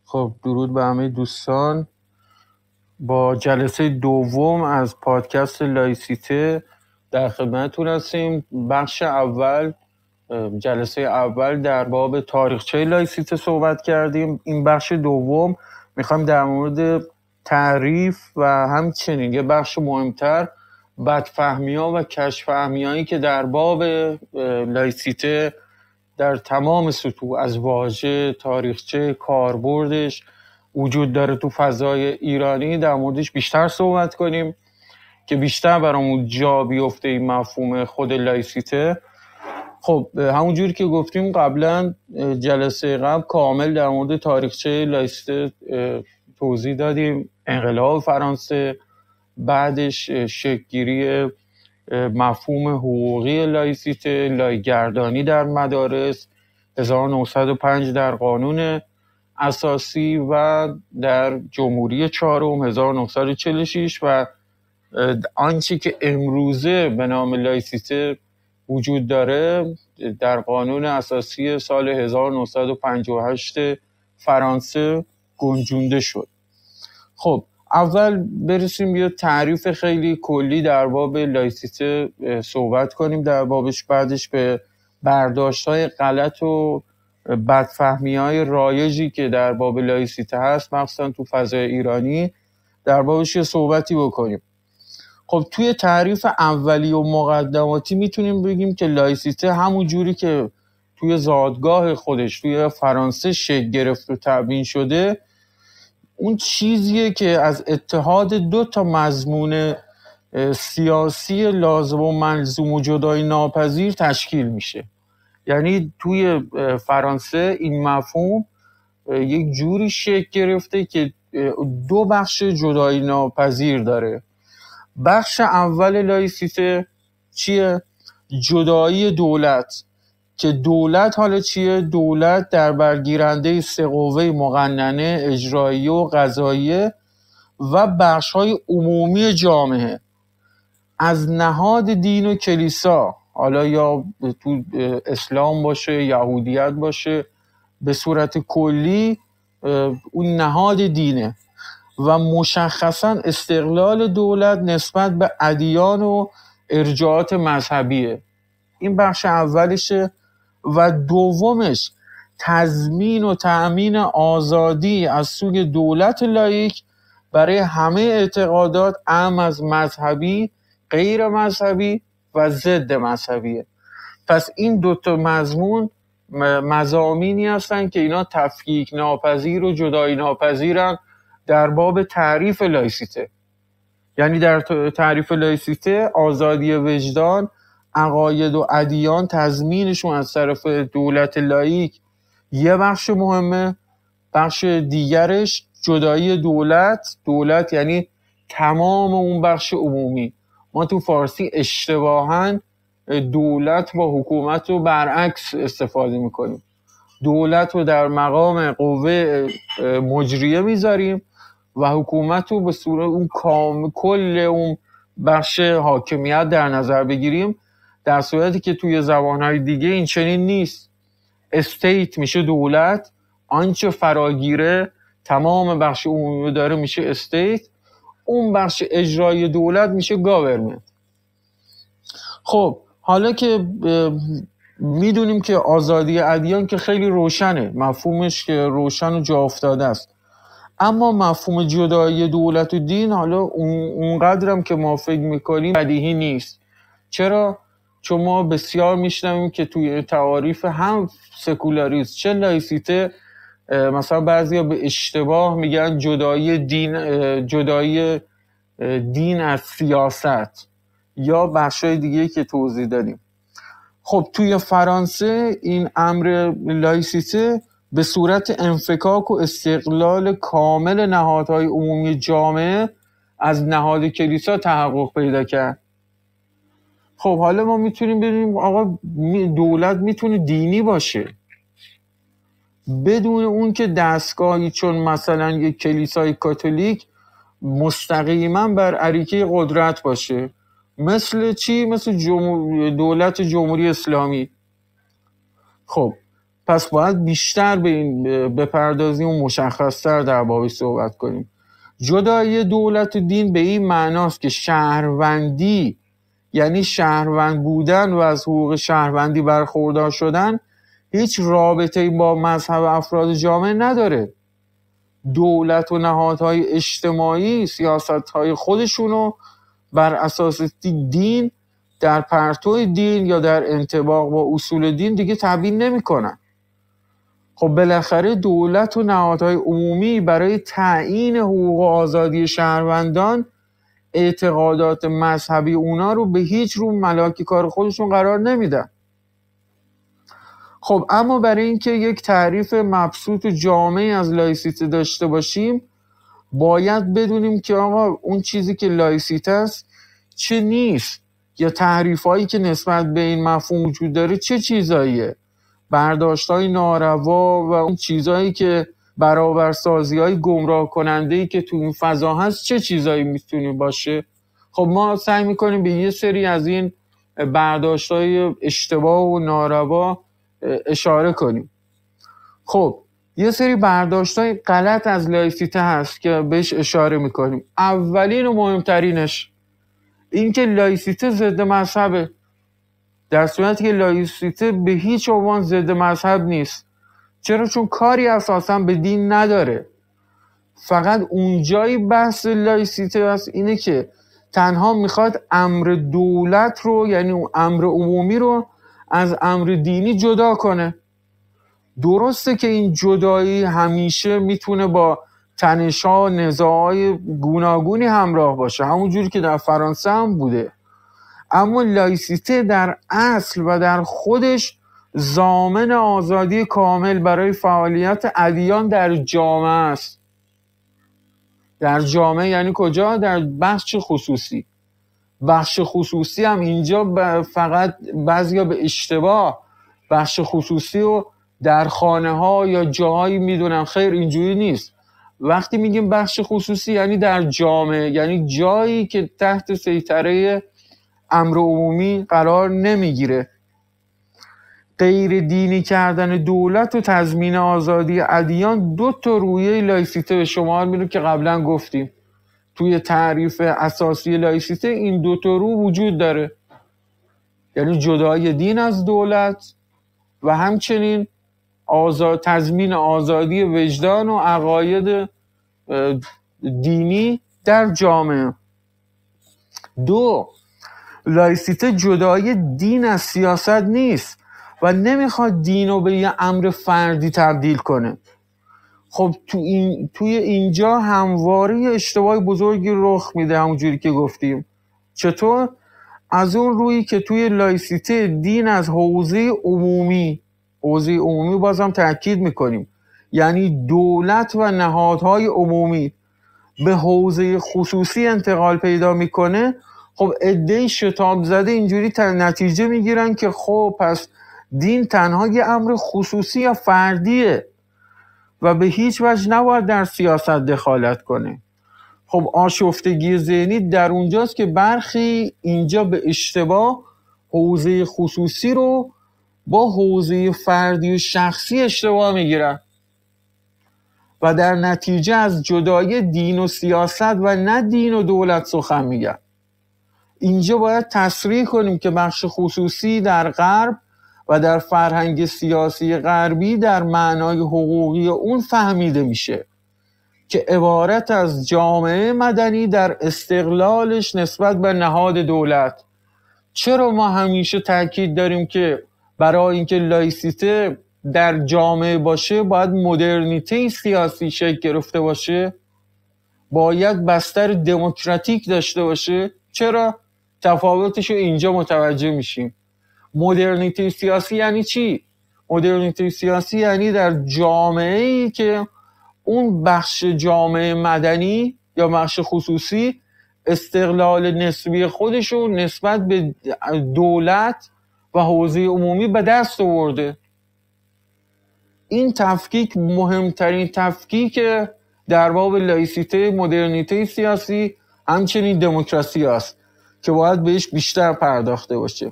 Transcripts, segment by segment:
خب درود به همه دوستان. با جلسه دوم از پادکست لایسیته در خدمتتون هستیم. بخش اول، جلسه اول در باب تاریخچه لایسیته صحبت کردیم. این بخش دوم میخوایم در مورد تعریف و همچنین یه بخش مهمتر بدفهمی‌ها و کژفهمی‌هایی که در باب لایسیته در تمام سطوح از واژه، تاریخچه، کاربردش وجود داره تو فضای ایرانی، در موردش بیشتر صحبت کنیم که بیشتر برامون جا بیفته این مفهوم خود لایسیته. خب همونجوری که گفتیم قبلا، جلسه قبل کامل در مورد تاریخچه لایسیته توضیح دادیم. انقلاب فرانسه، بعدش شکل‌گیری مفهوم حقوقی لایسیته، لایگردانی در مدارس، 1905 در قانون اساسی و در جمهوری چهارم 1946 و آنچه که امروزه به نام لایسیته وجود داره در قانون اساسی سال 1958 فرانسه گنجونده شد. خب اول برسیم یه تعریف خیلی کلی در باب لایسیته صحبت کنیم در بابش، بعدش به برداشت‌های غلط و بدفهمی‌های رایجی که در باب لایسیته هست مخصوصا تو فضای ایرانی در بابش یه صحبتی بکنیم. خب توی تعریف اولی و مقدماتی میتونیم بگیم که لایسیته همون جوری که توی زادگاه خودش توی فرانسه شکل گرفت و تبیین شده، اون چیزیه که از اتحاد دو تا مضمون سیاسی لازم و ملزوم و جدای ناپذیر تشکیل میشه. یعنی توی فرانسه این مفهوم یک جوری شکل گرفته که دو بخش جدای ناپذیر داره. بخش اول لایسیته چیه؟ جدایی دولت، که دولت حالا چیه؟ دولت در برگیرنده سه قوه مقننه، اجرایی و قضاییه و بخش‌های عمومی جامعه، از نهاد دین و کلیسا، حالا یا تو اسلام باشه، یهودیت باشه، به صورت کلی اون نهاد دینه و مشخصا استقلال دولت نسبت به ادیان و ارجاعات مذهبیه. این بخش اولشه. و دومش تضمین و تأمین آزادی از سوی دولت لایک برای همه اعتقادات، اعم از مذهبی، غیر مذهبی و ضد مذهبیه. پس این دوتا مضمون مضامینی هستن که اینا تفکیک ناپذیر و جدایی ناپذیرن در باب تعریف لایسیته. یعنی در تعریف لایسیته آزادی وجدان، عقاید و ادیان تضمینشون از طرف دولت لایک یه بخش مهمه. بخش دیگرش جدایی دولت یعنی تمام اون بخش عمومی. ما تو فارسی اشتباهاً دولت با حکومت رو برعکس استفاده میکنیم. دولت رو در مقام قوه مجریه میذاریم و حکومت رو به صورت اون کل اون بخش حاکمیت در نظر بگیریم، در صورتی که توی زبانهای دیگه این چنین نیست. استیت میشه دولت، آنچه فراگیره تمام بخش عمومی داره میشه استیت، اون بخش اجرایی دولت میشه گاورمنت. خب حالا که میدونیم که آزادی ادیان که خیلی روشنه، مفهومش که روشن و جا افتاده است، اما مفهوم جدایی دولت و دین حالا اونقدرم که ما فکر میکنیم بدیهی نیست. چرا؟ چون ما بسیار میشنویم که توی تعاریف هم سکولاریسم چه لایسیته مثلا بعضیا به اشتباه میگن جدایی دین از سیاست یا بخشای دیگه که توضیح دادیم. خب توی فرانسه این امر لایسیته به صورت انفکاک و استقلال کامل نهادهای عمومی جامعه از نهاد کلیسا تحقق پیدا کرد. خب حالا ما میتونیم ببینیم آقا دولت میتونه دینی باشه بدون اون که دستگاهی چون مثلا یک کلیسای کاتولیک مستقیما بر اریکه قدرت باشه. مثل چی؟ مثل دولت جمهوری اسلامی. خب پس باید بیشتر به این بپردازیم و مشخصتر در بابش صحبت کنیم. جدایی دولت و دین به این معناست که شهروندی، یعنی شهروند بودن و از حقوق شهروندی برخوردار شدن، هیچ رابطه‌ای با مذهب افراد جامعه نداره. دولت و نهادهای اجتماعی سیاست‌های خودشونو بر اساس دین، در پرتو دین یا در انطباق با اصول دین دیگه تبیین نمی‌کنن. خب بالاخره دولت و نهادهای عمومی برای تعیین حقوق و آزادی شهروندان اعتقادات مذهبی اونا رو به هیچ رو ملاک کار خودشون قرار نمیدن. خب اما برای اینکه یک تعریف مبسوط و جامعی از لایسیته داشته باشیم، باید بدونیم که آقا اون چیزی که لایسیته است چه نیست، یا تعریفایی که نسبت به این مفهوم وجود داره چه چیزاییه، برداشت‌های ناروا و اون چیزایی که برابرسازی‌های گمراه کننده‌ای که تو این فضا هست چه چیزایی میتونه باشه. خب ما سعی میکنیم به یه سری از این برداشت‌های اشتباه و ناروا اشاره کنیم. خب یه سری برداشت‌های غلط از لایسیته هست که بهش اشاره میکنیم. اولین و مهمترینش این که لایسیته ضد مذهبه، در صورتی که لایسیته به هیچ عنوان ضد مذهب نیست. چرا؟ چون کاری اساساً به دین نداره. فقط اونجایی بحث لایسیته است اینه که تنها میخواد امر دولت رو، یعنی اون امر عمومی رو، از امر دینی جدا کنه. درسته که این جدایی همیشه میتونه با تنش‌ها و نزاع‌های گوناگونی همراه باشه، همونجوری که در فرانسه هم بوده، اما لایسیته در اصل و در خودش ضامن آزادی کامل برای فعالیت ادیان در جامعه است. در جامعه یعنی کجا؟ در بخش خصوصی. بخش خصوصی هم اینجا فقط بعضیا به اشتباه بخش خصوصی رو در خانه ها یا جاهایی میدونن، خیر اینجوری نیست. وقتی میگیم بخش خصوصی یعنی در جامعه، یعنی جایی که تحت سیطره امر عمومی قرار نمیگیره. غیر دینی کردن دولت و تضمین آزادی ادیان دو تا رویه لایسیته به شمار میره که قبلا گفتیم. توی تعریف اساسی لایسیته این دو تا رو وجود داره، یعنی جدای دین از دولت و همچنین تضمین آزادی وجدان و عقاید دینی در جامعه. دو، لایسیته جدای دین از سیاست نیست و نمیخواد دین رو به یه امر فردی تبدیل کنه. خب توی اینجا همواره اشتباه بزرگی رخ میده، همونجوری که گفتیم. چطور؟ از اون روی که توی لایسیته دین از حوزه عمومی بازم تأکید میکنیم، یعنی دولت و نهادهای عمومی، به حوزه خصوصی انتقال پیدا میکنه. خب عده‌ای شتاب زده اینجوری نتیجه میگیرن که خب پس دین تنها یه امر خصوصی یا فردیه و به هیچ وجه نباید در سیاست دخالت کنه. خب آشفتگی ذهنی در اونجاست که برخی اینجا به اشتباه حوزه خصوصی رو با حوزه فردی و شخصی اشتباه میگیرن و در نتیجه از جدای دین و سیاست و نه دین و دولت سخن میگن. اینجا باید تصریح کنیم که بخش خصوصی در غرب و در فرهنگ سیاسی غربی در معنای حقوقی اون فهمیده میشه که عبارت از جامعه مدنی در استقلالش نسبت به نهاد دولت. چرا ما همیشه تاکید داریم که برای اینکه لایسیته در جامعه باشه باید مدرنیته سیاسی شکل گرفته باشه، باید بستر دموکراتیک داشته باشه؟ چرا؟ تفاوتشو اینجا متوجه میشیم. مدرنیته سیاسی یعنی چی؟ مدرنیته سیاسی یعنی در جامعه‌ای که اون بخش جامعه مدنی یا بخش خصوصی استقلال نسبی خودشو نسبت به دولت و حوزه عمومی به دست آورده. این تفکیک مهمترین تفکیک در باب لایسیته، مدرنیته سیاسی، همچنین دموکراسی است که باید بهش بیشتر پرداخته باشه.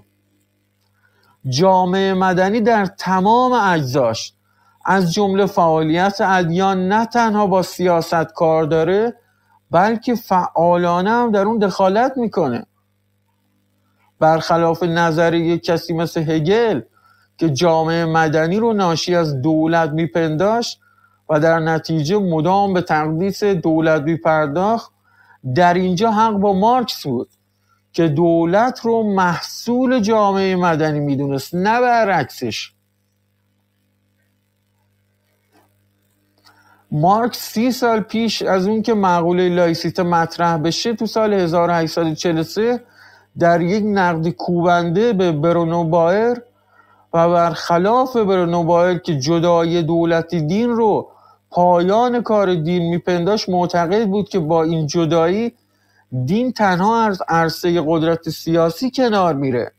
جامعه مدنی در تمام اجزاش از جمله فعالیت ادیان نه تنها با سیاست کار داره، بلکه فعالانه هم در اون دخالت میکنه. برخلاف نظریه کسی مثل هگل که جامعه مدنی رو ناشی از دولت میپنداشت و در نتیجه مدام به تقدیس دولت میپرداخت، در اینجا حق با مارکس بود که دولت رو محصول جامعه مدنی میدونست، نه برعکسش. مارکس 30 سال پیش از اون که مقوله لایسیته مطرح بشه، تو سال 1843 در یک نقد کوبنده به برونو بایر و برخلاف برونو بایر که جدای دولت دین رو پایان کار دین میپنداش، معتقد بود که با این جدایی دین تنها از عرصه قدرت سیاسی کنار میره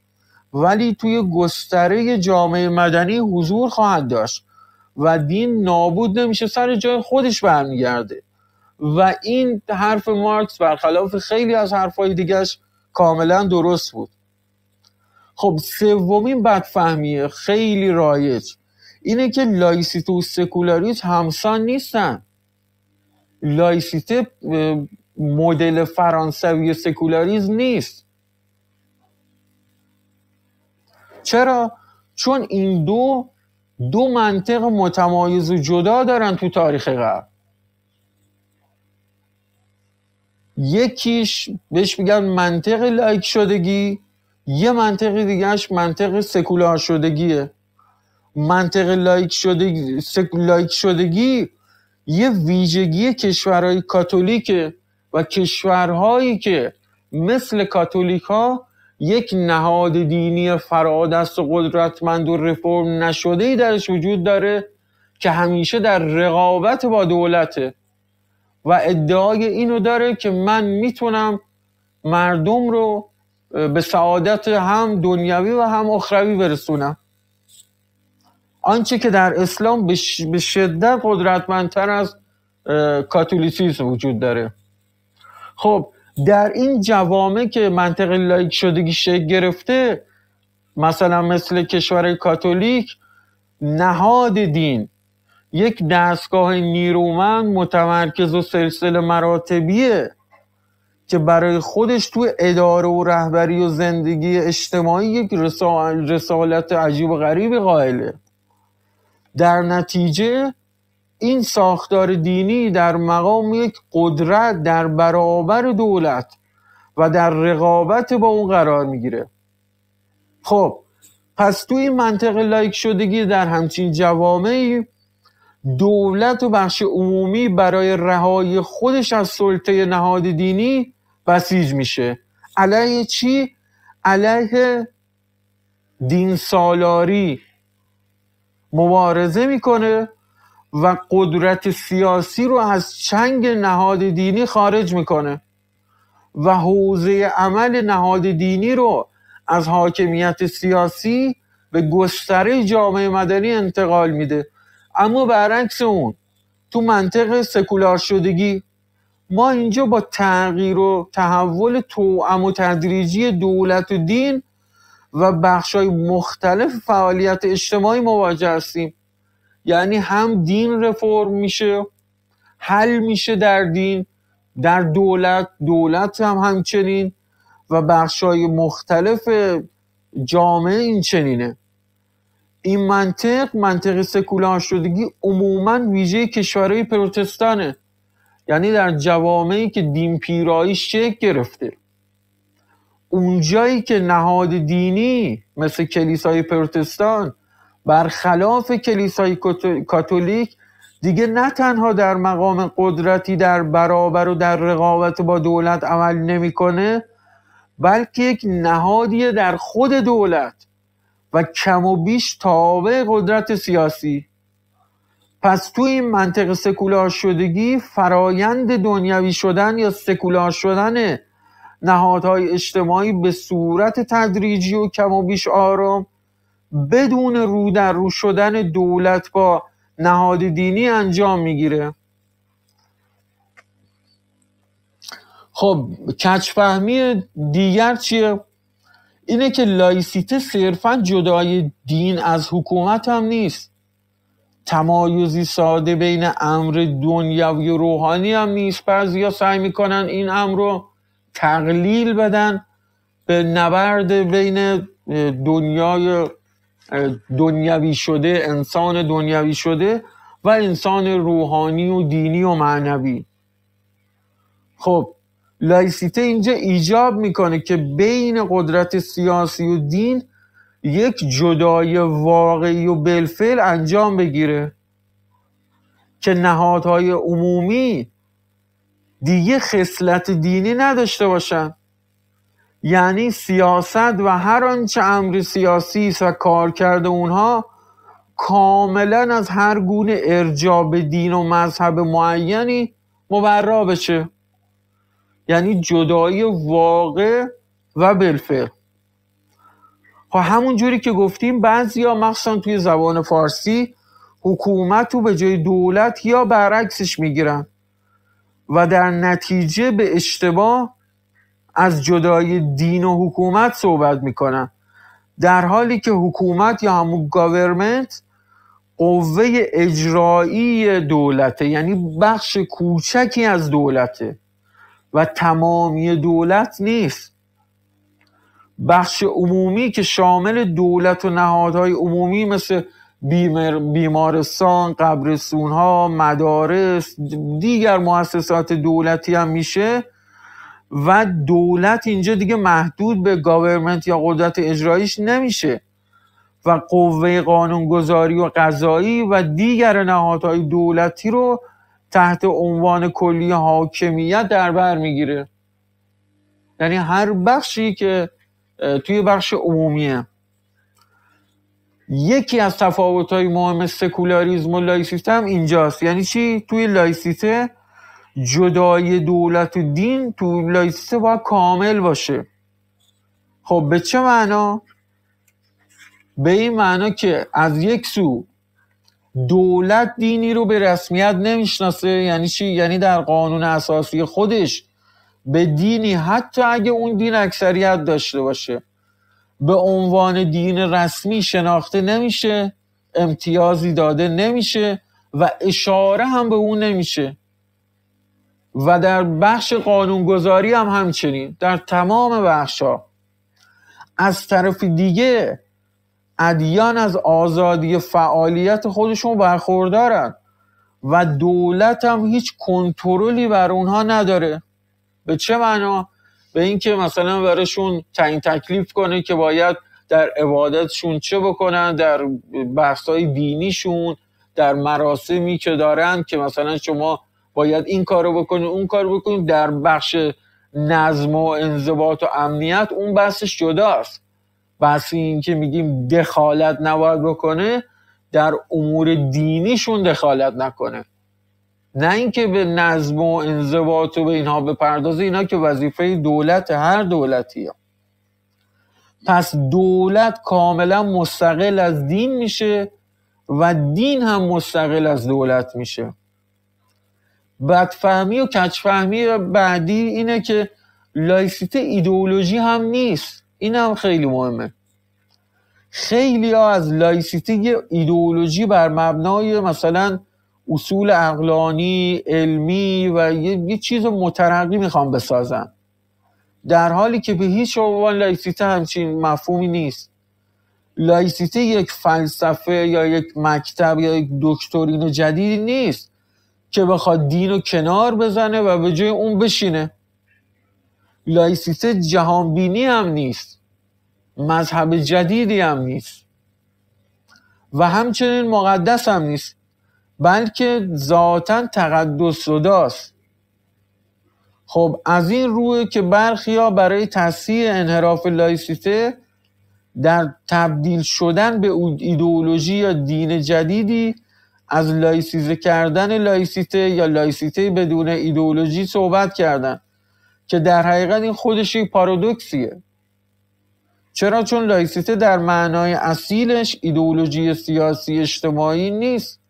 ولی توی گستره جامعه مدنی حضور خواهد داشت و دین نابود نمیشه، سر جای خودش برمیگرده. و این حرف مارکس برخلاف خیلی از حرفای دیگهش کاملا درست بود. خب سومین بدفهمی خیلی رایج اینه که لایسیته و سکولاریسم همسان نیستن. لایسیته مدل فرانسوی سکولاریسم نیست. چرا؟ چون این دو منطق متمایز و جدا دارن تو تاریخ غرب. یکیش بهش میگن منطق لایک شدگی، یه منطق دیگهش منطق سکولار شدگیه. منطق لایک شدگی یه ویژگی کشورهای کاتولیکه و کشورهایی که مثل کاتولیک ها یک نهاد دینی فرادست و قدرتمند و رفرم نشده‌ای درش وجود داره که همیشه در رقابت با دولته و ادعای اینو داره که من میتونم مردم رو به سعادت هم دنیوی و هم اخروی برسونم. آنچه که در اسلام به شدت قدرتمندتر از کاتولیسیسم وجود داره. خب در این جوامع که منطق لایک شدگی شکل گرفته، مثلا مثل کشور کاتولیک، نهاد دین یک دستگاه نیرومند متمرکز و سلسله مراتبیه که برای خودش تو اداره و رهبری و زندگی اجتماعی یک رسالت عجیب و غریب قائله. در نتیجه این ساختار دینی در مقام یک قدرت در برابر دولت و در رقابت با اون قرار میگیره. خب پس توی این منطق لایک شدگی در همچین جوامعی دولت و بخش عمومی برای رهایی خودش از سلطه نهاد دینی بسیج میشه. علیه چی؟ علیه دین سالاری مبارزه میکنه و قدرت سیاسی رو از چنگ نهاد دینی خارج میکنه و حوزه عمل نهاد دینی رو از حاکمیت سیاسی به گستره جامعه مدنی انتقال میده. اما برعکس اون تو منطق سکولار شدگی ما اینجا با تغییر و تحول توأم و تدریجی دولت و دین و بخشای مختلف فعالیت اجتماعی مواجه هستیم. یعنی هم دین رفرم میشه، حل میشه در دین، در دولت هم همچنین و بخشای مختلف جامعه این چنینه. این منطق سکولار شدگی عموماً ویژه کشورهای پروتستانه، یعنی در جوامعی که دین پیرایی شکل گرفته. اونجایی که نهاد دینی مثل کلیسای پروتستان برخلاف کلیسای کاتولیک دیگه نه تنها در مقام قدرتی در برابر و در رقابت با دولت عمل نمیکنه، بلکه یک نهادیه در خود دولت و کم و بیش تابع قدرت سیاسی. پس توی این منطق سکولار شدگی فرایند دنیوی شدن یا سکولار شدن نهادهای اجتماعی به صورت تدریجی و کم و بیش آرام بدون رو در رو شدن دولت با نهاد دینی انجام میگیره. خب کج‌فهمی دیگر چیه؟ اینه که لایسیته صرفا جدای دین از حکومت هم نیست، تمایزی ساده بین امر دنیوی و روحانی هم نیست. بعضیا سعی میکنن این امر رو تقلیل بدن به نبرد بین دنیای دنیوی شده، انسان دنیوی شده و انسان روحانی و دینی و معنوی. خب لایسیته اینجا ایجاب میکنه که بین قدرت سیاسی و دین یک جدای واقعی و بالفعل انجام بگیره که نهادهای عمومی دیگه خصلت دینی نداشته باشن. یعنی سیاست و هر آنچه امر سیاسی است و کارکرد اونها کاملا از هر گونه ارجاع به دین و مذهب معینی مبرا بشه، یعنی جدایی واقع و بالفعل. خب همون جوری که گفتیم بعضیا مخصوصا توی زبان فارسی حکومت رو به جای دولت یا برعکسش میگیرن و در نتیجه به اشتباه از جدای دین و حکومت صحبت میکنن، در حالی که حکومت یا همون گاورمنت قوه اجرایی دولته، یعنی بخش کوچکی از دولته و تمامی دولت نیست. بخش عمومی که شامل دولت و نهادهای عمومی مثل بیمارستان، قبرستونها، مدارس، دیگر مؤسسات دولتی هم میشه و دولت اینجا دیگه محدود به گاورمنت یا قدرت اجراییش نمیشه و قوه قانونگذاری و قضایی و دیگر نهادهای دولتی رو تحت عنوان کلی حاکمیت در بر میگیره. یعنی هر بخشی که توی بخش عمومیه. یکی از تفاوت‌های مهم سکولاریسم و لایسیته هم اینجاست. یعنی چی؟ توی لایسیته جدای دولت و دین توی لایسیته باید کامل باشه. خب به چه معنا؟ به این معنا که از یک سو دولت دینی رو به رسمیت نمیشناسه. یعنی چی؟ یعنی در قانون اساسی خودش به دینی حتی اگه اون دین اکثریت داشته باشه به عنوان دین رسمی شناخته نمیشه، امتیازی داده نمیشه و اشاره هم به اون نمیشه. و در بخش قانونگذاری هم همچنین، در تمام بخش‌ها. از طرف دیگه ادیان از آزادی فعالیت خودشون برخوردارن و دولت هم هیچ کنترلی بر اونها نداره. به چه معنا؟ به این که مثلا براشون تعیین تکلیف کنه که باید در عبادتشون چه بکنن، در بحث‌های دینیشون، در مراسمی که دارن که مثلا شما باید این کارو بکنید اون کارو بکنید. در بخش نظم و انضباط و امنیت اون بحثش جداست. بحث این که میگیم دخالت نباید بکنه، در امور دینیشون دخالت نکنه، نه اینکه به نظم و انضباط و به اینها بپردازه. اینا که وظیفه دولت هر دولتیه. پس دولت کاملا مستقل از دین میشه و دین هم مستقل از دولت میشه. بدفهمی و کجفهمی بعدی اینه که لایسیته ایدئولوژی هم نیست. این هم خیلی مهمه. خیلی ها از لایسیته یه ایدئولوژی بر مبنای مثلا اصول عقلانی، علمی و یه چیز مترقی میخوام بسازن، در حالی که به هیچ عنوان لایسیته همچین مفهومی نیست. لایسیته یک فلسفه یا یک مکتب یا یک دکترین جدیدی نیست که بخواد دین رو کنار بزنه و به جای اون بشینه. لایسیته جهانبینی هم نیست، مذهب جدیدی هم نیست و همچنین مقدس هم نیست، بلکه ذاتاً تقدس رضاست. خب از این روه که برخیا برای تصحیح انحراف لایسیته در تبدیل شدن به ایدئولوژی یا دین جدیدی از لایسیزه کردن لایسیته یا لایسیته بدون ایدئولوژی صحبت کردن که در حقیقت این خودش یک پارادوکسیه. چرا؟ چون لایسیته در معنای اصیلش ایدئولوژی سیاسی اجتماعی نیست،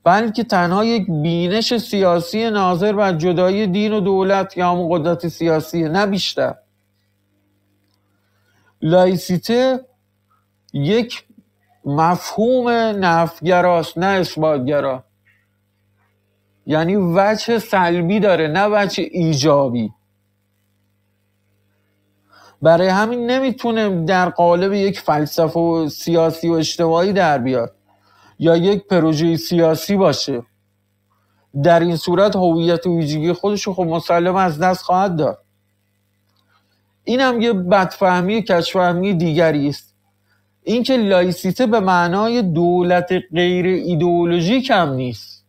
بلکه تنها یک بینش سیاسی ناظر بر جدایی دین و دولت یا همون قدرت سیاسی، نه بیشتر. لایسیته یک مفهوم نفی‌گراست نه اثبات‌گرا، یعنی وجه سلبی داره نه وجه ایجابی. برای همین نمیتونه در قالب یک فلسفه و سیاسی و اجتماعی در بیاد یا یک پروژه سیاسی باشه. در این صورت هویت و ویژگی خودش خب مسلم از دست خواهد داد. این هم یه بدفهمی کجفهمی دیگری است، اینکه لایسیته به معنای دولت غیر ایدئولوژیک هم نیست.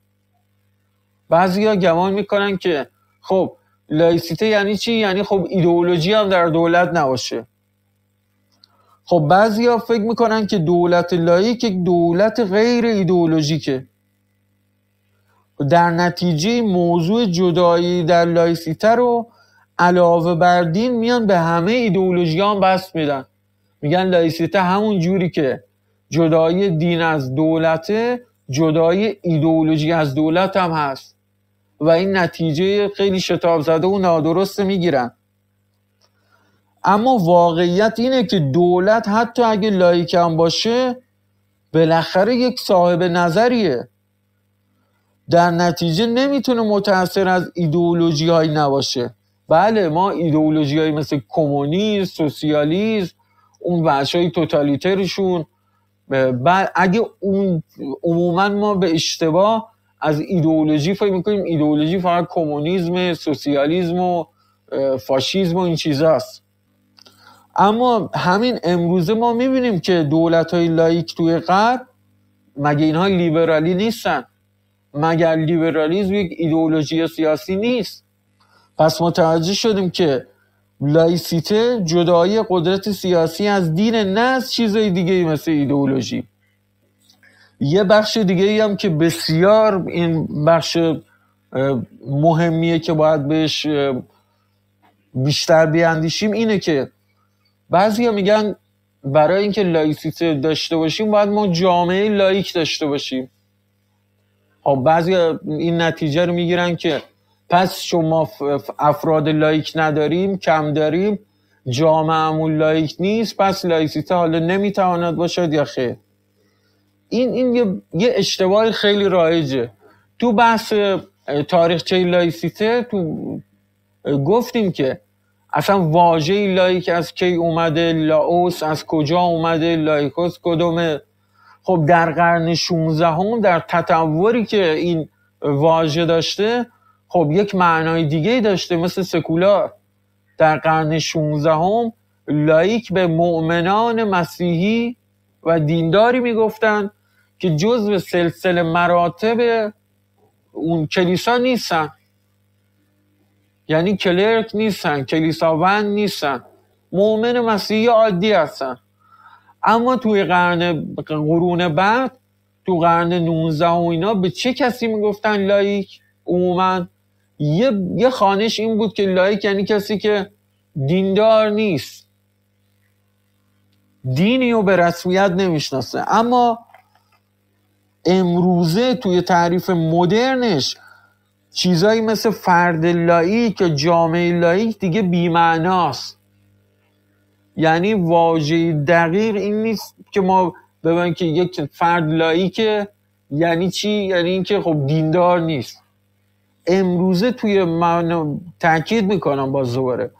بعضیا گمان میکنن که خب لایسیته یعنی چی؟ یعنی خب ایدئولوژی هم در دولت نباشه. خب بعضیا فکر میکنن که دولت لایک یک دولت غیر ایدئولوژیکه. در نتیجه موضوع جدایی در لایسیته رو علاوه بر دین میان به همه ایدئولوژی هم بس میدن. میگن لایسیته همون جوری که جدایی دین از دولته، جدایی ایدئولوژی از دولت هم هست و این نتیجه خیلی شتاب زده و نادرست میگیرن. اما واقعیت اینه که دولت حتی اگه لایک هم باشه بالاخره یک صاحب نظریه، در نتیجه نمیتونه متأثر از ایدئولوژی هایی نباشه. بله ما ایدئولوژی هایی مثل کمونیسم، سوسیالیسم، اون وحشای توتالیترشون، اگه اون عموما ما به اشتباه از ایدئولوژی فکر میکنیم ایدئولوژی فقط کمونیسم، سوسیالیسم و فاشیسم و این چیزاست. اما همین امروزه ما میبینیم که دولت‌های لایک توی غرب مگه اینها لیبرالی نیستن؟ مگر لیبرالیسم یک ایدئولوژی سیاسی نیست؟ پس متوجه شدیم که لایسیته جدایی قدرت سیاسی از دین نه از چیزای دیگه مثل ایدئولوژی. یه بخش دیگه هم که بسیار این بخش مهمیه که باید بهش بیشتر بیاندیشیم اینه که بعضیا میگن برای اینکه لایسیته داشته باشیم باید ما جامعه لایک داشته باشیم. خب بعضیا این نتیجه رو میگیرن که پس شما افراد لایک نداریم، کم داریم، جامعه‌مون لایک نیست، پس لایسیته حالا نمیتواند باشد یا خیر. این یه اشتباه خیلی رایجه. تو بحث تاریخچه لایسیته تو گفتیم که اصلا واژه لایک از کی اومده، لاوس از کجا اومده، لایکوس کدومه. خب در قرن 16 هم در تطوری که این واژه داشته خب یک معنای دیگه داشته مثل سکولار. در قرن 16 هم لایک به مؤمنان مسیحی و دینداری میگفتن که جزو سلسله مراتب اون کلیسا نیستن، یعنی کلرک نیستن، کلیساوند نیستن، مؤمن مسیحی عادی هستن. اما توی قرون بعد تو قرن 19 و اینا به چه کسی میگفتن لایک؟ عموما یه خانش این بود که لایک یعنی کسی که دیندار نیست، دینی رو به رسمیت نمیشناسه. اما امروزه توی تعریف مدرنش چیزایی مثل فرد لایک یا جامعه لایک دیگه بی‌معناست. یعنی واژه دقیق این نیست که ما ببینیم که یک فرد لایکه یعنی چی؟ یعنی این که خب دیندار نیست. امروزه توی تأکید میکنم باز دوباره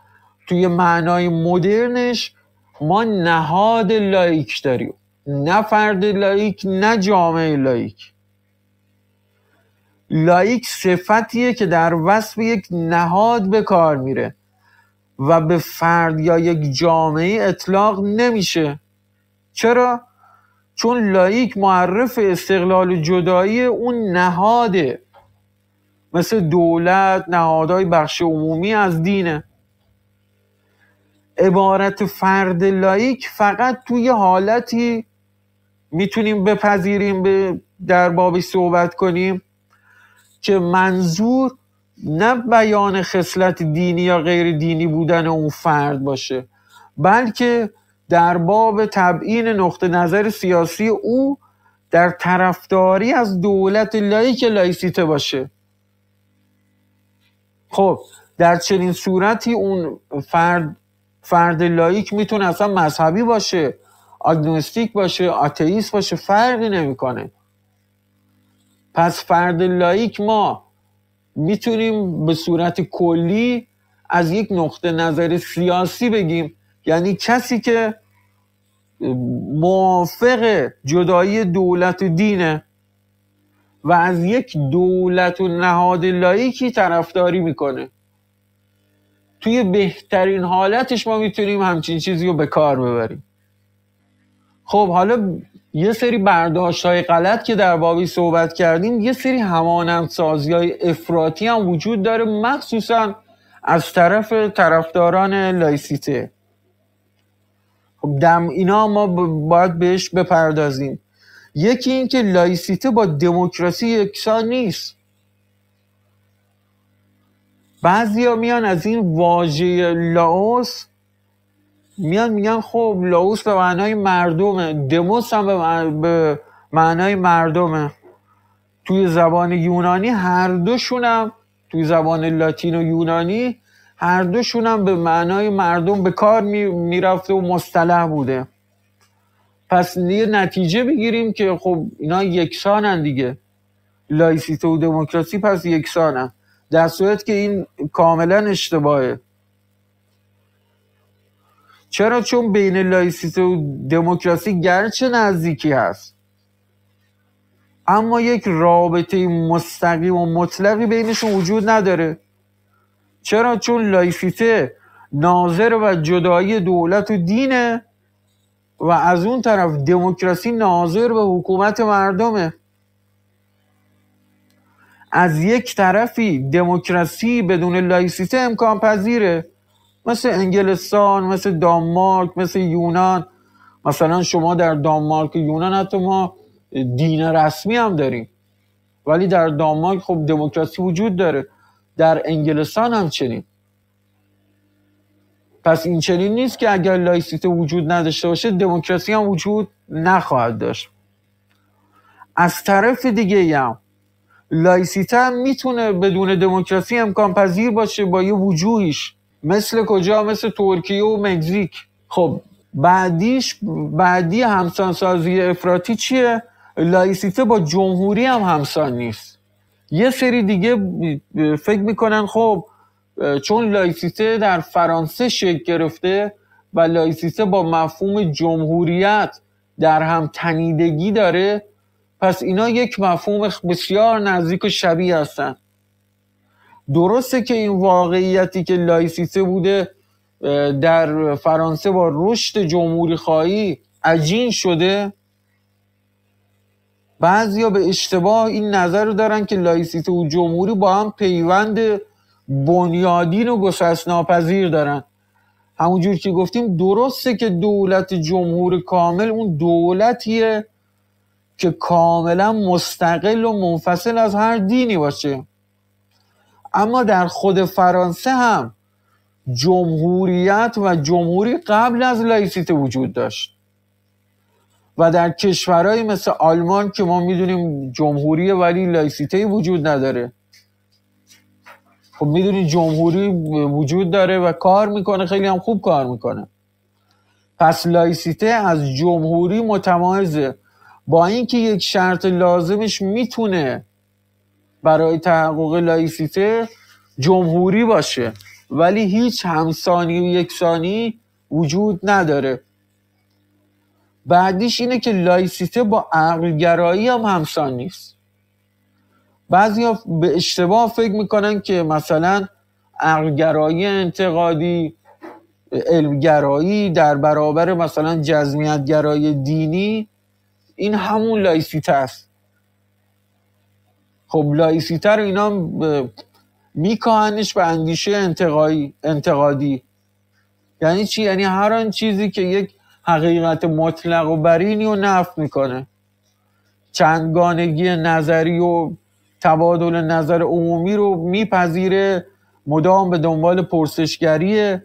توی معنای مدرنش ما نهاد لایک داریم، نه فرد لایک نه جامعه لایک. لایک صفتیه که در وصف یک نهاد به کار میره و به فرد یا یک جامعه اطلاق نمیشه. چرا؟ چون لایک معرف استقلال و جدایی اون نهاده، مثل دولت، نهادهای بخش عمومی از دینه. عبارت فرد لایک فقط توی حالتی میتونیم بپذیریم در بابش صحبت کنیم که منظور نه بیان خصلت دینی یا غیر دینی بودن اون فرد باشه، بلکه در باب تبیین نقطه نظر سیاسی او در طرفداری از دولت لایک لایسیته باشه. خب در چنین صورتی اون فرد فرد لایک میتونه اصلا مذهبی باشه، آگنوستیک باشه، آتئیست باشه، فرقی نمیکنه. پس فرد لایک ما میتونیم به صورت کلی از یک نقطه نظر سیاسی بگیم، یعنی کسی که موافق جدایی دولت و دینه و از یک دولت و نهاد لایکی طرفداری میکنه. توی بهترین حالتش ما میتونیم همچین چیزی رو به کار ببریم. خب حالا یه سری برداشت‌های غلط که در بابی صحبت کردیم، یه سری همانندسازی‌های افراطی هم وجود داره، مخصوصا از طرف طرفداران لایسیته. خب اینا ما باید بهش بپردازیم. یکی این که لایسیته با دموکراسی یکسان نیست. بعضیا میان از این واژه لاوس میگن خب لاوس به معنای مردمه، دموس هم به معنای مردمه. توی زبان یونانی هر دوشونم، توی زبان لاتین و یونانی هر دوشونم به معنای مردم به کار میرفته و مصطلح بوده. پس یه نتیجه بگیریم که خب اینا یکسانن دیگه، لایسیته و دموکراسی پس یکسانن، در صورت که این کاملا اشتباهه. چرا؟ چون بین لایسیته و دموکراسی گرچه نزدیکی هست، اما یک رابطه مستقیم و مطلقی بینشون وجود نداره. چرا؟ چون لایسیته ناظر و جدایی دولت و دینه و از اون طرف دموکراسی ناظر به حکومت مردمه. از یک طرفی دموکراسی بدون لایسیته امکان پذیره، مثل انگلستان، مثل دانمارک، مثل یونان. مثلا شما در دانمارک و یونان حتی ما دین رسمی هم داریم، ولی در دانمارک خب دموکراسی وجود داره، در انگلستان هم چنین. پس این چنین نیست که اگر لایسیته وجود نداشته باشه دموکراسی هم وجود نخواهد داشت. از طرف دیگه هم لایسیته هم میتونه بدون دموکراسی امکان پذیر باشه با یه وجوهیش. مثل کجا؟ مثل ترکیه و مکزیک. خب بعدی همسانسازی افراطی چیه؟ لایسیته با جمهوری هم همسان نیست. یه سری دیگه فکر میکنن خب چون لایسیته در فرانسه شکل گرفته و لایسیته با مفهوم جمهوریت در هم تنیدگی داره، پس اینا یک مفهوم بسیار نزدیک و شبیه هستن. درسته که این واقعیتی که لایسیته بوده در فرانسه با رشد جمهوری خواهی عجین شده. بعضیا به اشتباه این نظر رو دارن که لایسیته و جمهوری با هم پیوند بنیادین و گسست‌ناپذیر دارن. همونجور که گفتیم درسته که دولت جمهور کامل اون دولتیه که کاملا مستقل و منفصل از هر دینی باشه، اما در خود فرانسه هم جمهوریت و جمهوری قبل از لایسیته وجود داشت و در کشورهای مثل آلمان که ما میدونیم جمهوریه ولی لایسیته وجود نداره. خب میدونی جمهوری وجود داره و کار میکنه، خیلی هم خوب کار میکنه. پس لایسیته از جمهوری متمایزه، با اینکه یک شرط لازمش میتونه برای تحقق لایسیته جمهوری باشه، ولی هیچ همسانی و یکسانی وجود نداره. بعدیش اینه که لایسیته با عقلگرایی هم همسان نیست. بعضیا به اشتباه فکر میکنن که مثلا عقلگرایی انتقادی، علمگرایی در برابر مثلا جزمیتگرایی دینی، این همون لایسیته است. خب لایسیته رو اینا میکاهنش به اندیشه انتقادی. یعنی چی؟ یعنی هر آن چیزی که یک حقیقت مطلق و برینی رو نفی میکنه، چندگانگی نظری و تبادل نظر عمومی رو میپذیره، مدام به دنبال پرسشگریه.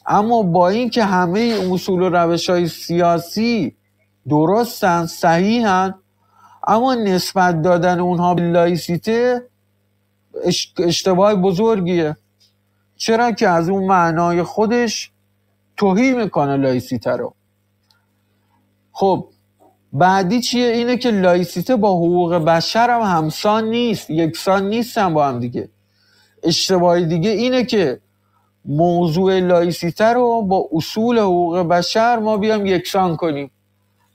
اما با این که همه اصول و روش‌های سیاسی درستن، صحیحن، اما نسبت دادن اونها به لایسیته اشتباه بزرگیه. چرا که از اون معنای خودش توهین میکنه لایسیته رو. خب بعدی چیه؟ اینه که لایسیته با حقوق بشر هم همسان نیست، یکسان نیستن با هم دیگه. اشتباه دیگه اینه که موضوع لایسیته رو با اصول حقوق بشر ما بیام یکسان کنیم،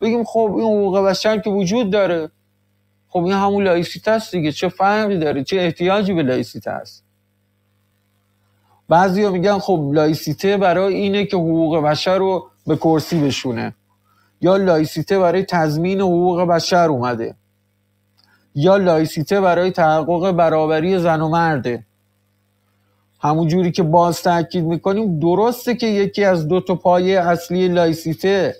بگیم خب این حقوق بشر که وجود داره، خب این همون لایسیته است دیگه، چه فرقی داره، چه احتیاجی به لایسیته است. بعضیا میگن خب لایسیته برای اینه که حقوق بشر رو به کرسی بشونه، یا لایسیته برای تضمین حقوق بشر اومده، یا لایسیته برای تحقق برابری زن و مرده. همون جوری که باز تاکید میکنیم درسته که یکی از دو تا پایه اصلی لایسیته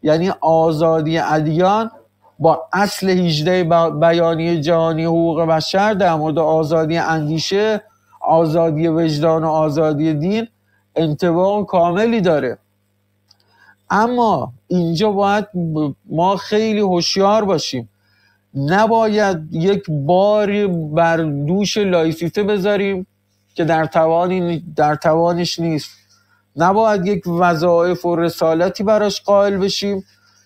یعنی آزادی ادیان با اصل 18 بیانیه جهانی حقوق بشر در مورد آزادی اندیشه، آزادی وجدان و آزادی دین انطباق کاملی داره. اما اینجا باید ما خیلی هوشیار باشیم، نباید یک باری بر دوش لایسیته بذاریم که در توانش نیست، نباید یک وظایف و رسالتی براش قائل بشیم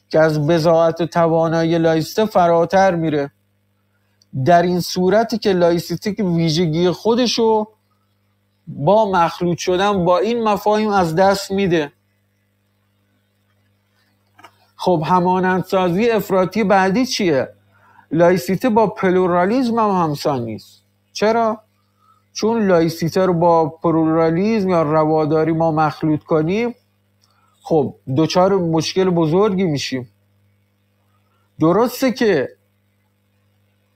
که از بضاعت و توانایی لایسیته فراتر میره. در این صورتی که لایسیته که ویژگی خودشو با مخلوط شدن با این مفاهیم از دست میده. خب همانندسازی افراطی بعدی چیه؟ لایسیته با پلورالیزم هم همسان نیست. چرا؟ چون لایسیته رو با پلورالیزم یا رواداری ما مخلوط کنیم، خب دوچار مشکل بزرگی میشیم. درسته که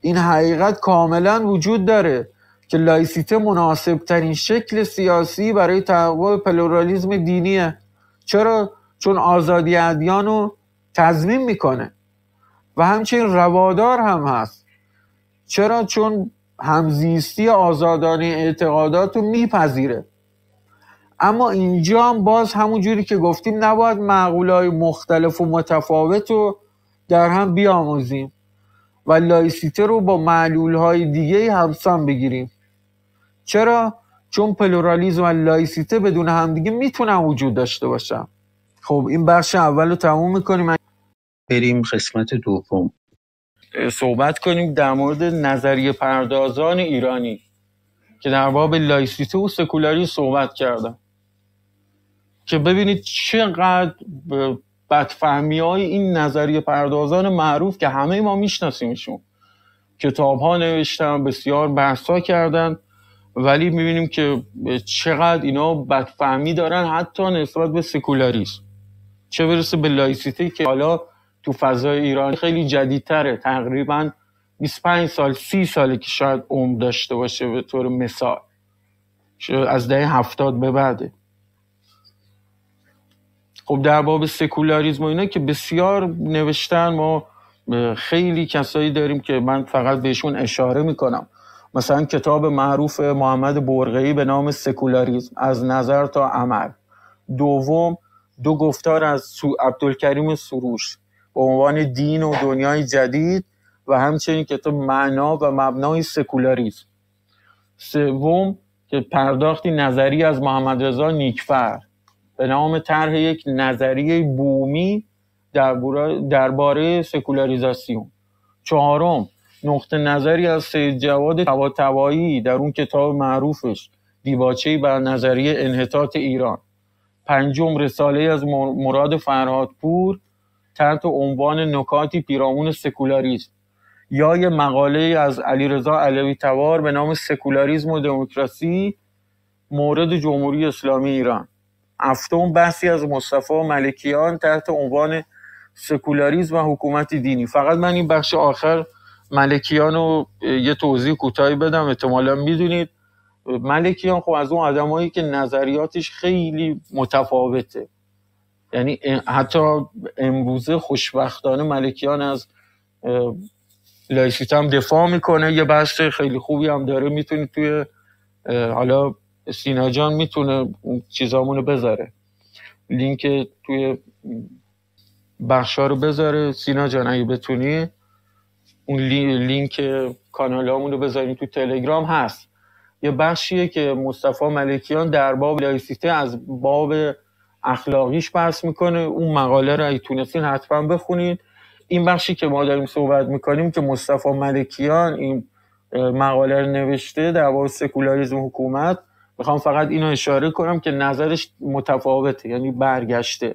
این حقیقت کاملا وجود داره که لایسیته مناسب ترین شکل سیاسی برای تحقق پلورالیزم دینیه. چرا؟ چون آزادی ادیان رو تضمین میکنه و همچنین روادار هم هست. چرا؟ چون همزیستی آزادانه اعتقادات رو میپذیره. اما اینجا هم باز همون جوری که گفتیم نباید معقوله‌های مختلف و متفاوت رو در هم بیاموزیم و لایسیته رو با معلولهای دیگه همسان بگیریم. چرا؟ چون پلورالیزم و لایسیته بدون همدیگه میتونن وجود داشته باشن. خب این بخش اول رو تموم میکنیم، بریم قسمت دوم. صحبت کنیم در مورد نظریه پردازان ایرانی که در باب لایسیته و سکولاریسم صحبت کردن، که ببینید چقدر بدفهمی های این نظریه پردازان معروف که همه ما میشناسیمشون، کتاب ها نوشتن، بسیار بحث ها کردن، ولی میبینیم که چقدر اینا بدفهمی دارن حتی نسبت به سکولاریسم، چه برسه به لایسیته که حالا تو فضای ایران خیلی جدیدتره، تقریبا 25 سال 30 ساله که شاید عمر داشته باشه به طور مثال، از دهه 70 به بعده. خب در باب سکولاریسم و اینا که بسیار نوشتن، ما خیلی کسایی داریم که من فقط بهشون اشاره میکنم، مثلا کتاب معروف محمد برقعی به نام سکولاریسم از نظر تا عمل، دوم دو گفتار از عبدالکریم سروش به عنوان دین و دنیای جدید و همچنین کتاب معنا و مبنای سکولاریسم، سوم که پرداختی نظری از محمد رضا نیکفر به نام طرح یک نظریه بومی درباره سکولاریزاسیون، چهارم نقطه نظری از سید جواد طباطبایی در اون کتاب معروفش دیباچه‌ای بر نظریه انحطاط ایران، پنجم رساله از مراد فرهادپور تحت عنوان نکاتی پیرامون سکولاریسم، یا یه مقاله از علیرضا علوی تبار به نام سکولاریسم و دموکراسی مورد جمهوری اسلامی ایران، هفتم بحثی از مصطفی ملکیان تحت عنوان سکولاریسم و حکومت دینی. فقط من این بخش آخر ملکیان رو یه توضیح کوتاهی بدم، احتمالا میدونید ملکیان خب از اون آدمایی که نظریاتش خیلی متفاوته، یعنی حتی امروزه خوشبختانه ملکیان از لایسیته هم دفاع میکنه، یه بحث خیلی خوبی هم داره، میتونید توی حالا سینا جان میتونه چیزامونو بذاره، لینک توی بخشا رو بذاره، سینا جان اگه بتونی اون لینک کانالامونو بذاریم تو تلگرام هست. یه بخشیه که مصطفی ملکیان در باب لایسیته از باب اخلاقیش بحث میکنه. اون مقاله رو اگه تونستین حتما بخونید. این بخشی که ما داریم صحبت میکنیم که مصطفی ملکیان این مقاله رو نوشته در باب سکولاریسم حکومت، میخوام فقط اینو اشاره کنم که نظرش متفاوته، یعنی برگشته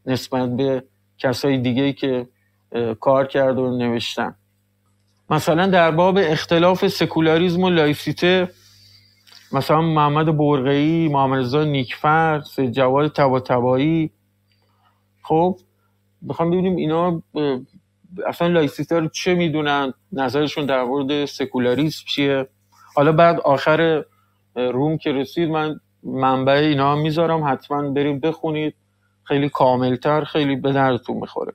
نسبت به کسای دیگه‌ای که کار کرد و نوشتن. مثلا در باب اختلاف سکولاریسم و لایسیته، مثلا محمد برقعی، محمد رضا نیکفر، سید جواد طباطبایی. خب بخوام ببینیم اینا اصلا لایسیته رو چه میدونن، نظرشون در مورد سکولاریسم چیه. حالا بعد آخر روم که رسید من منبع اینا میذارم، حتما بریم بخونید، خیلی کاملتر، خیلی به دردتون میخوره.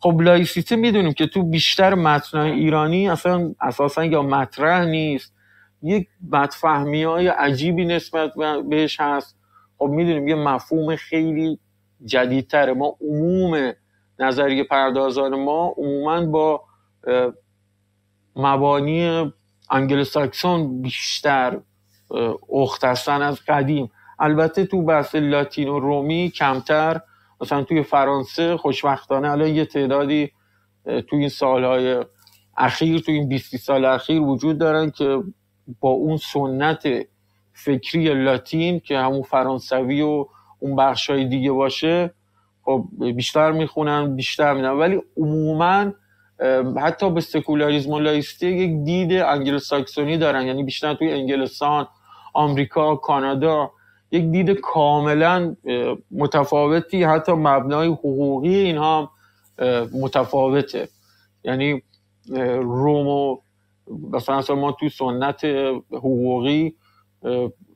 خب لایسیته میدونیم که تو بیشتر متنای ایرانی اصلا اساسا یا مطرح نیست، یک بدفهمی‌های عجیبی نسبت بهش هست. خب میدونیم یه مفهوم خیلی جدیدتره. ما عموم نظریه پردازان ما عموماً با مبانی انگلوساکسون بیشتر اخت هستن از قدیم. البته تو بحث لاتین و رومی کمتر. مثلا توی فرانسه خوشبختانه الان یه تعدادی توی این سالهای اخیر، توی این 20 سال اخیر وجود دارن که با اون سنت فکری لاتین که همون فرانسوی و اون بخشای دیگه باشه، خب بیشتر میخونن، بیشتر میدن. ولی عموما حتی به سکولاریسم و لایسیته یک دید انگلوساکسونی دارن، یعنی بیشتر توی انگلستان، آمریکا، کانادا یک دید کاملا متفاوتی، حتی مبنای حقوقی اینها متفاوته. یعنی روم مثلا ما تو سنت حقوقی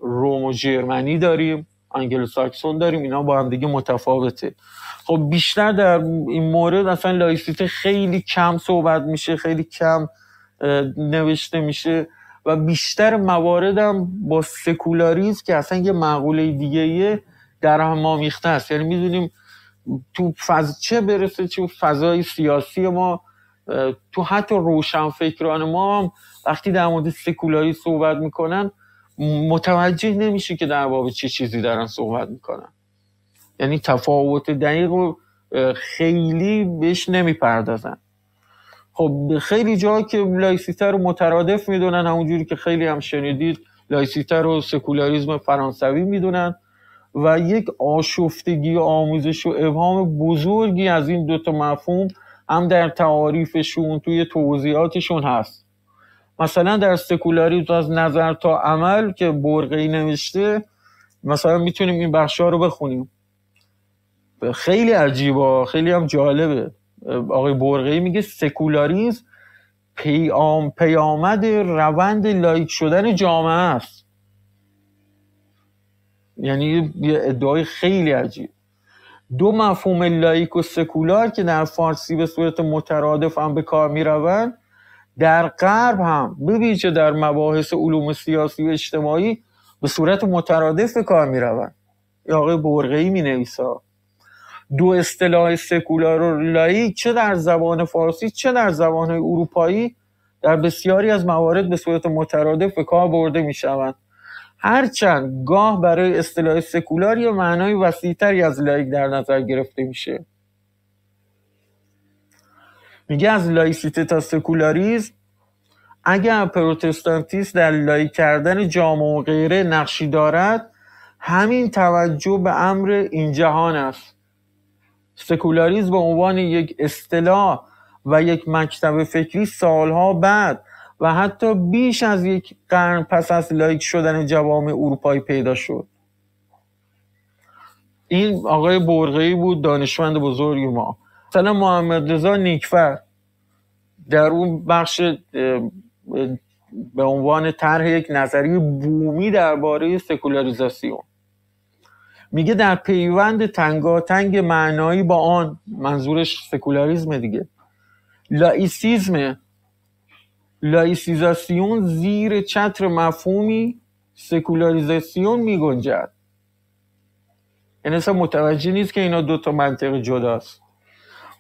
روم و ژرمنی داریم، انگلوساکسون داریم، اینا با هم دیگه متفاوته. خب بیشتر در این مورد اصلا لایسیته خیلی کم صحبت میشه، خیلی کم نوشته میشه و بیشتر مواردم با سکولاریسم که اصلا یه مقوله دیگه‌ایه در هم آمیخته است. یعنی میدونیم تو چه برسه تو فضای سیاسی ما، تو حتی روشنفکران ما وقتی در مورد سکولاریسم صحبت میکنن متوجه نمیشه که در باب چه چیزی دارن صحبت میکنن. یعنی تفاوت دقیق و خیلی بهش نمیپردازن. خب خیلی جا که لایسیته رو مترادف میدونن، همونجوری که خیلی هم شنیدید لایسیته رو سکولاریسم فرانسوی میدونن و یک آشفتگی آموزش و ابهام بزرگی از این دوتا مفهوم هم در تعاریفشون توی توضیحاتشون هست. مثلا در سکولاریسم از نظر تا عمل که برقعی نوشته، مثلا میتونیم این بخشا رو بخونیم، خیلی عجیبه، خیلی هم جالبه. آقای برقعی میگه سکولاریسم پیامد روند لایک شدن جامعه است. یعنی یه ادعای خیلی عجیب. دو مفهوم لایک و سکولار که در فارسی به صورت مترادف هم به کار میروند، در غرب هم به ویژه در مباحث علوم سیاسی و اجتماعی به صورت مترادف به کار میروند. آقای برقعی مینویسه دو اصطلاح سکولار و لایک چه در زبان فارسی چه در زبان‌های اروپایی در بسیاری از موارد به صورت مترادف به کار برده میشوند، هرچند گاه برای اصطلاح سکولار یا معنای وسیع‌تری از لایک در نظر گرفته میشه. میگه از لایسیته تا سکولاریسم اگر پروتستانتیسم در لایک کردن جامعه و غیره نقشی دارد، همین توجه به امر این جهان است. سکولاریسم به عنوان یک اصطلاح و یک مکتب فکری سالها بعد و حتی بیش از یک قرن پس از لایک شدن جوامع اروپایی پیدا شد. این آقای برقعی بود، دانشمند بزرگی ما. مثلا محمد رضا نیکفر در اون بخش به عنوان طرح یک نظریه بومی درباره سکولاریزاسیون میگه در پیوند تنگاتنگ معنایی با آن، منظورش سکولاریسم دیگه، لایسیزاسیون زیر چتر مفهومی سکولاریزاسیون میگنجد. یعنی اصلا متوجه نیست که اینا دوتا منطق جداست.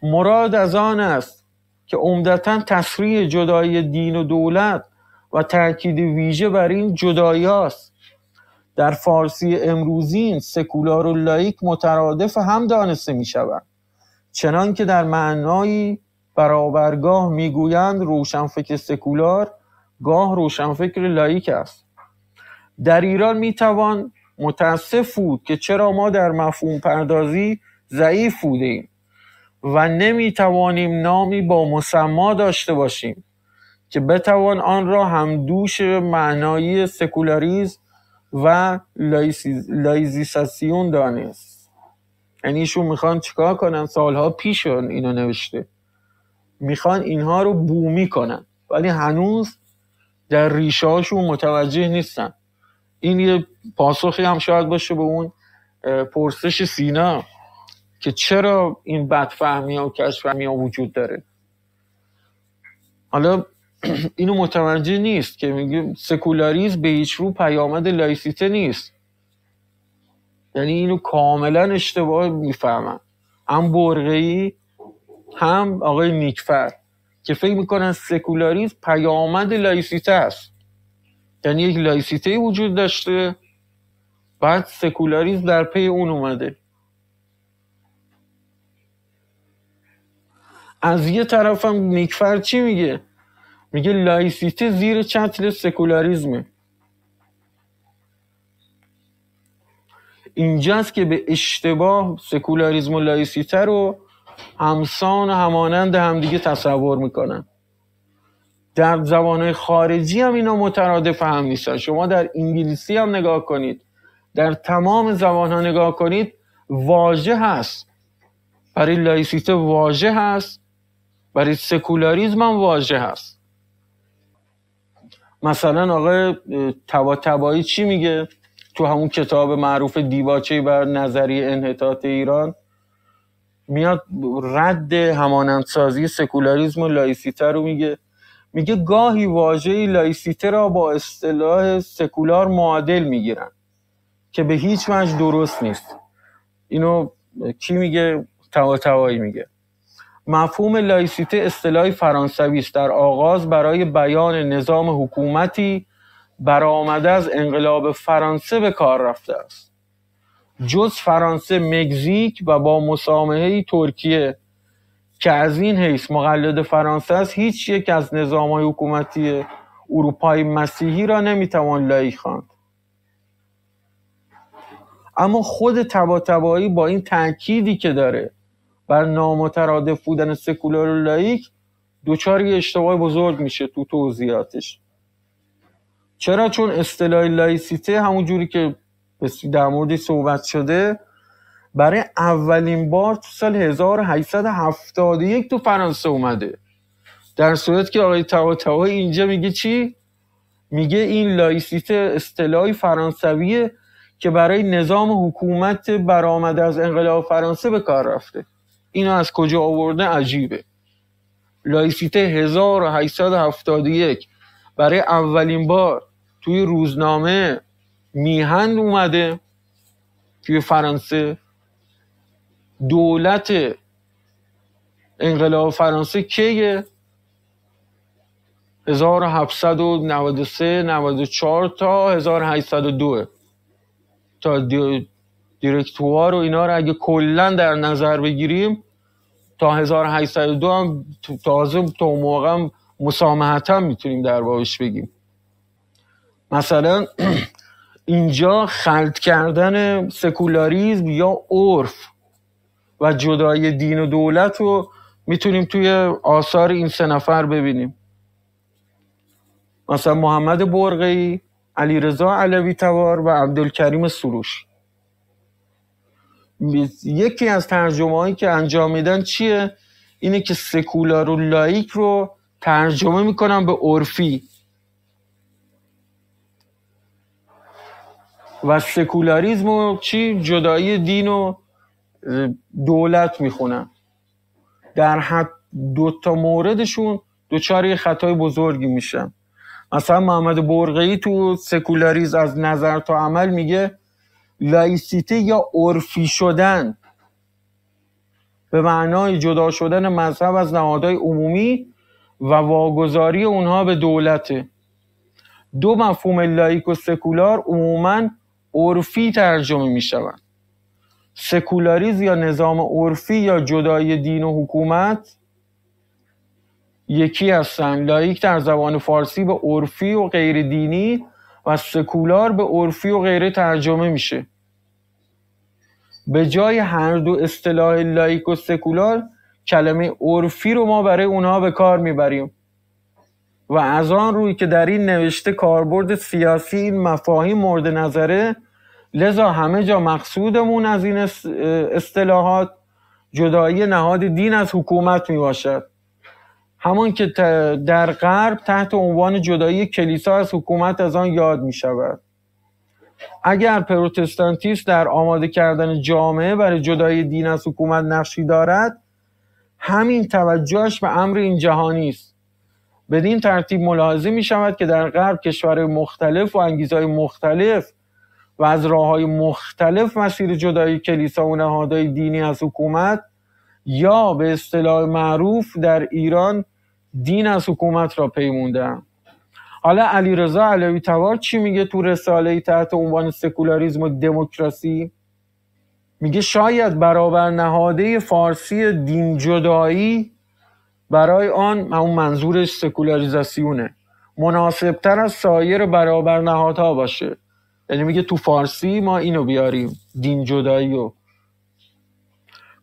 مراد از آن است که عمدتاً تصریح جدایی دین و دولت و تأکید ویژه بر این جدایی است در فارسی امروزین سکولار و لاییک مترادف هم دانسته می شود، چنان که در معنای برابرگاه میگویند روشنفکر سکولار گاه روشنفکر لاییک است. در ایران میتوان متاسف بود که چرا ما در مفهوم پردازی ضعیف بودیم و نمیتوانیم نامی با مسما داشته باشیم که بتوان آن را همدوش معنایی سکولاریسم و لایزیساسیون دانست. یعنی ایشون میخوان چیکار کنن؟ سالها پیش اینو نوشته، میخوان اینها رو بومی کنن ولی هنوز در ریشه هاشون متوجه نیستن. این یه پاسخی هم شاید باشه به اون پرسش سینا که چرا این بدفهمی ها و کژفهمی ها وجود داره. حالا اینو متوجه نیست که میگه سکولاریسم به هیچ رو پیامد لایسیته نیست. یعنی اینو کاملا اشتباه میفهمن، هم برقه‌ای هم آقای نیکفر که فکر میکنن سکولاریسم پیامد لایسیته است. یعنی یک لایسیته وجود داشته بعد سکولاریسم در پی اون اومده. از یه طرف هم نیکفر چی میگه؟ میگه لایسیته زیر چتر سکولاریسمه. اینجاست که به اشتباه سکولاریسم و لایسیته رو همسان و همانند همدیگه تصور میکنن. در زبانهای خارجی هم اینا مترادف هم نیستن. شما در انگلیسی هم نگاه کنید، در تمام زبانها نگاه کنید، واژه هست. برای لایسیته واژه هست، برای سکولاریسم هم واژه هست. مثلا آقای طباطبایی چی میگه تو همون کتاب معروف دیباچه بر نظریه انحطاط ایران؟ میاد رد همانندسازی سکولاریسم و لایسیته رو میگه گاهی واژه لایسیته را با اصطلاح سکولار معادل میگیرن که به هیچ وجه درست نیست. اینو کی میگه؟ طباطبایی میگه. مفهوم لایسیته اصطلاح فرانسوی است، در آغاز برای بیان نظام حکومتی برآمده از انقلاب فرانسه به کار رفته است. جز فرانسه، مکزیک و با مسامحه ترکیه که از این حیث مقلد فرانسه است، هیچ یک از نظام‌های حکومتی اروپای مسیحی را نمیتوان لاییک خواند. اما خود طباطبایی با این تأکیدی که داره بر نامترادف بودن سکولار و لاییک دوچار یه اشتباه بزرگ میشه تو توضیحاتش. چرا؟ چون اصطلاح لایسیته همون جوری که در موردش صحبت شده برای اولین بار تو سال 1871 تو فرانسه اومده، در صورتی که آقای طباطبایی اینجا میگه چی؟ میگه این لایسیته اصطلاحی فرانسویه که برای نظام حکومت برآمده از انقلاب فرانسه به کار رفته. اینو از کجا آورده؟ عجیبه. لایسیته 1871 برای اولین بار توی روزنامه میهن اومده توی فرانسه. دولت انقلاب فرانسه کیه؟ 1793 94 تا 1802 تا دیرکتوار و اینا رو اگه کلن در نظر بگیریم تا 1802 هم تازه تا موقع هم مسامحتا میتونیم در بابش بگیم. مثلا اینجا خلط کردن سکولاریسم یا عرف و جدای دین و دولت رو میتونیم توی آثار این سه نفر ببینیم. مثلا محمد برقه‌ای، علیرضا علوی تبار و عبدالکریم سروش. یکی از ترجمه‌هایی که انجام میدن چیه؟ اینه که سکولار و لاییک رو ترجمه میکنن به عرفی و سکولاریسم و جدایی دین و دولت میخونن. در حد دوتا موردشون دوچار خطای بزرگی میشن. مثلا محمد برقه‌ای تو سکولاریسم از نظر تا عمل میگه لایسیته یا عرفی شدن به معنای جدا شدن مذهب از نهادهای عمومی و واگذاری اونها به دولته. دو مفهوم لاییک و سکولار عموماً عرفی ترجمه می شوند. سکولاریسم یا نظام عرفی یا جدای دین و حکومت یکی هستن. لاییک در زبان فارسی به عرفی و غیر دینی و سکولار به عرفی و غیره ترجمه میشه. به جای هر دو اصطلاح لاییک و سکولار کلمه عرفی رو ما برای اونها به کار میبریم و از آن روی که در این نوشته کاربرد سیاسی این مفاهیم مورد نظره، لذا همه جا مقصودمون از این اصطلاحات جدایی نهاد دین از حکومت می باشد. همون که در غرب تحت عنوان جدایی کلیسا از حکومت از آن یاد می شود. اگر پروتستانتیسم در آماده کردن جامعه برای جدایی دین از حکومت نقشی دارد، همین توجهش به امر این جهانی است. بدین ترتیب ملاحظه می شود که در غرب کشورهای مختلف و انگیزهای مختلف و از راه‌های مختلف مسیر جدایی کلیسا و نهادهای دینی از حکومت یا به اصطلاح معروف در ایران دین از حکومت را پیموندند. حالا علیرضا علوی‌طبار چی میگه تو رساله‌ای تحت عنوان سکولاریسم و دموکراسی؟ میگه شاید برابر نهاده فارسی دین جدایی برای آن همون منظورش سکولاریزاسیونه مناسبتر از سایر برابر نهادها باشه. یعنی میگه تو فارسی ما اینو بیاریم، دین جدایی. و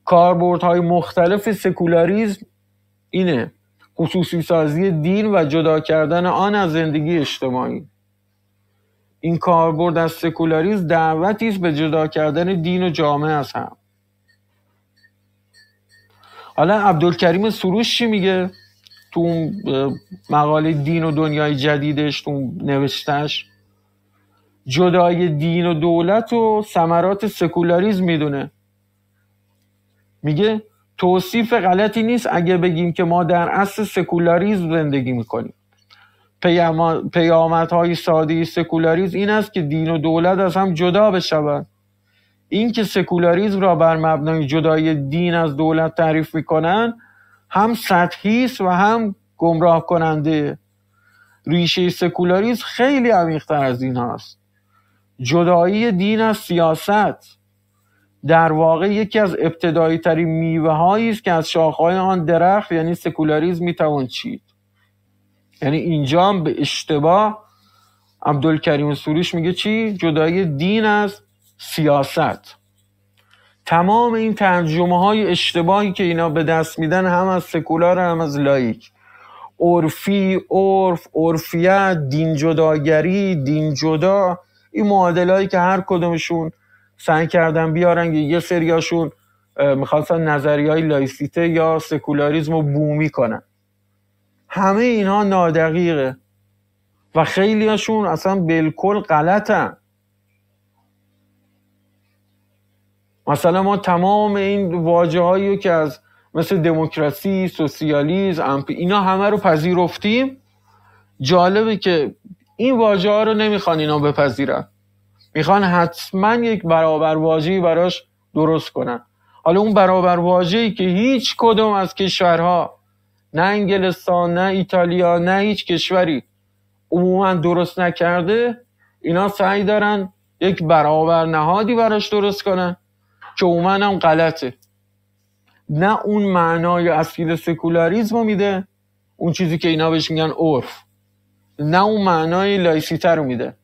کاربردهای مختلف سکولاریسم اینه: خصوصی سازی دین و جدا کردن آن از زندگی اجتماعی. این کاربرد از سکولاریسم دعوتی است به جدا کردن دین و جامعه از هم. حالا عبدالکریم سروش چی میگه تو مقاله دین و دنیای جدیدش، تو نوشتش؟ جدای دین و دولت و ثمرات سکولاریسم میدونه. میگه توصیف غلطی نیست اگه بگیم که ما در عصر سکولاریسم زندگی میکنیم. پیامدهای ساده سکولاریسم این است که دین و دولت از هم جدا بشوند. این که سکولاریسم را بر مبنای جدای دین از دولت تعریف میکنن هم سطحی است و هم گمراه کننده. ریشه سکولاریسم خیلی عمیق‌تر از این هست. جدایی دین از سیاست در واقع یکی از ابتدایی ترین میوه هایی است که از شاخه‌های آن درخت یعنی سکولاریسم میتوان چید. یعنی اینجا هم به اشتباه عبدالکریم سروش میگه چی؟ جدایی دین از سیاست. تمام این ترجمه های اشتباهی که اینا به دست میدن هم از سکولار هم از لایک، عرفی، عرف، عرفیت، دین جداگری، دین جدا، این معادلهایی که هر کدومشون سعی کردن بیارن، یه سریاشون میخواستن نظریه‌های لایسیته یا سکولاریسم رو بومی کنن. همه اینها نادقیقه و خیلی هاشون اصلا بالکل غلطن. مثلا ما تمام این واژه هایی که از مثل دموکراسی، سوسیالیسم، اینا همه رو پذیرفتیم. جالبه که این واژه ها رو نمیخوان اینا بپذیرن، میخوان حتما یک برابر واژه‌ای براش درست کنن. حالا اون برابر واژه‌ای که هیچ کدوم از کشورها، نه انگلستان، نه ایتالیا، نه هیچ کشوری عموما درست نکرده، اینا سعی دارن یک برابر نهادی براش درست کنن که عموما هم غلطه. نه اون معنای اصیل سکولاریسم رو میده، اون چیزی که اینا بهش میگن عرف، نه اون معنای لایسیته رو میده.